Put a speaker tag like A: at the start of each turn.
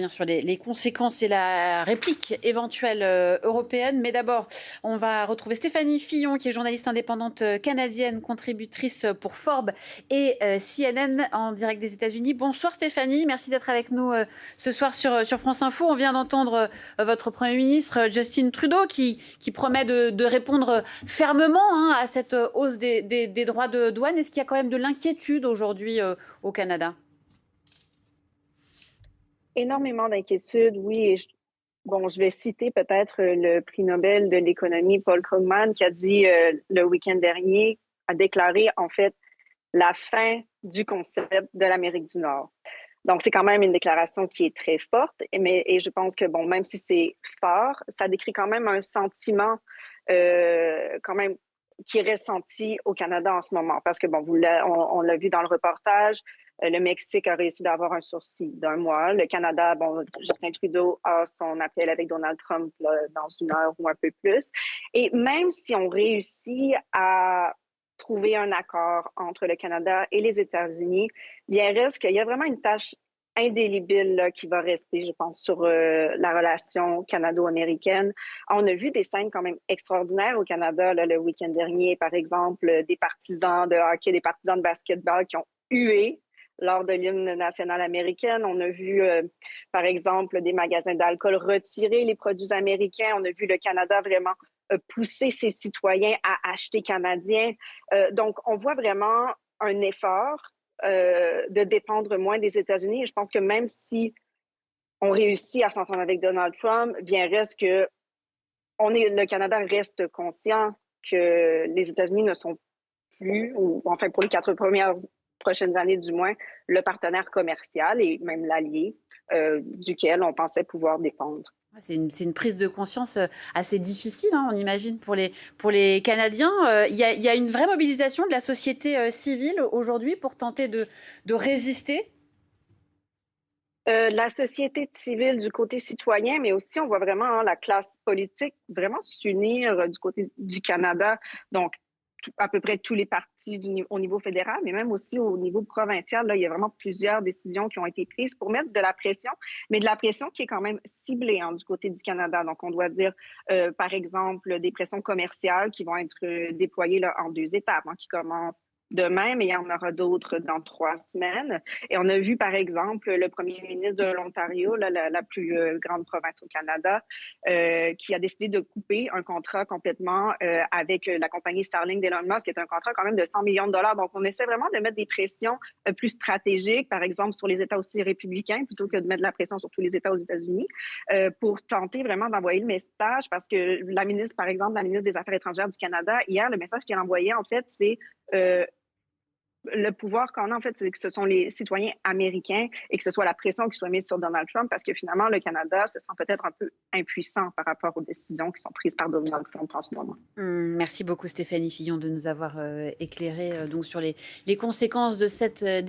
A: Sur les conséquences et la réplique éventuelle européenne. Mais d'abord, on va retrouver Stéphanie Fillon, qui est journaliste indépendante canadienne, contributrice pour Forbes et CNN en direct des États-Unis. Bonsoir Stéphanie, merci d'être avec nous ce soir sur France Info. On vient d'entendre votre Premier ministre Justin Trudeau qui promet de répondre fermement à cette hausse des droits de douane. Est-ce qu'il y a quand même de l'inquiétude aujourd'hui au Canada ?
B: Énormément d'inquiétudes, oui. Et je vais citer peut-être le prix Nobel de l'économie, Paul Krugman, qui a dit le week-end dernier, a déclaré en fait la fin du concept de l'Amérique du Nord. Donc, c'est quand même une déclaration qui est très forte, et je pense que, même si c'est fort, ça décrit quand même un sentiment quand même qui est ressenti au Canada en ce moment. Parce que, on l'a vu dans le reportage, le Mexique a réussi d'avoir un sursis d'1 mois. Le Canada, Justin Trudeau a son appel avec Donald Trump là, dans 1 heure ou un peu plus. Et même si on réussit à trouver un accord entre le Canada et les États-Unis, bien reste qu'il y a vraiment une tâche indélébile là, qui va rester, je pense, sur la relation canado-américaine. On a vu des scènes quand même extraordinaires au Canada là, le week-end dernier, par exemple, des partisans de hockey, des partisans de basketball qui ont hué lors de l'hymne national américain. On a vu, par exemple, des magasins d'alcool retirer les produits américains. On a vu le Canada vraiment pousser ses citoyens à acheter canadien. Donc, on voit vraiment un effort de dépendre moins des États-Unis. Et je pense que même si on réussit à s'entendre avec Donald Trump, bien reste que le Canada reste conscient que les États-Unis ne sont plus, ou enfin pour les 4 prochaines années du moins, le partenaire commercial et même l'allié duquel on pensait pouvoir dépendre.
A: C'est une prise de conscience assez difficile, on imagine, pour les Canadiens. Il y a une vraie mobilisation de la société civile aujourd'hui pour tenter de résister.
B: La société civile du côté citoyen, mais aussi on voit vraiment la classe politique vraiment s'unir du côté du Canada. Donc, à peu près tous les partis au niveau fédéral, mais même aussi au niveau provincial. Là, il y a vraiment plusieurs décisions qui ont été prises pour mettre de la pression, mais de la pression qui est quand même ciblée du côté du Canada. Donc, on doit dire, par exemple, des pressions commerciales qui vont être déployées là, en 2 étapes, qui commencent demain, mais il y en aura d'autres dans 3 semaines. Et on a vu, par exemple, le premier ministre de l'Ontario, là, la plus grande province au Canada, qui a décidé de couper un contrat complètement avec la compagnie Starlink d'Elon Musk, qui est un contrat quand même de 100 millions de dollars. Donc, on essaie vraiment de mettre des pressions plus stratégiques, par exemple, sur les États aussi républicains, plutôt que de mettre de la pression sur tous les États aux États-Unis, pour tenter vraiment d'envoyer le message, parce que la ministre, par exemple, la ministre des Affaires étrangères du Canada, hier, le message qu'elle a envoyé, en fait, c'est le pouvoir qu'on a, en fait, c'est que ce sont les citoyens américains et que ce soit la pression qui soit mise sur Donald Trump, parce que finalement, le Canada se sent peut-être un peu impuissant par rapport aux décisions qui sont prises par Donald Trump en ce moment.
A: Merci beaucoup Stéphanie Fillon de nous avoir éclairé donc sur les conséquences de cette décision.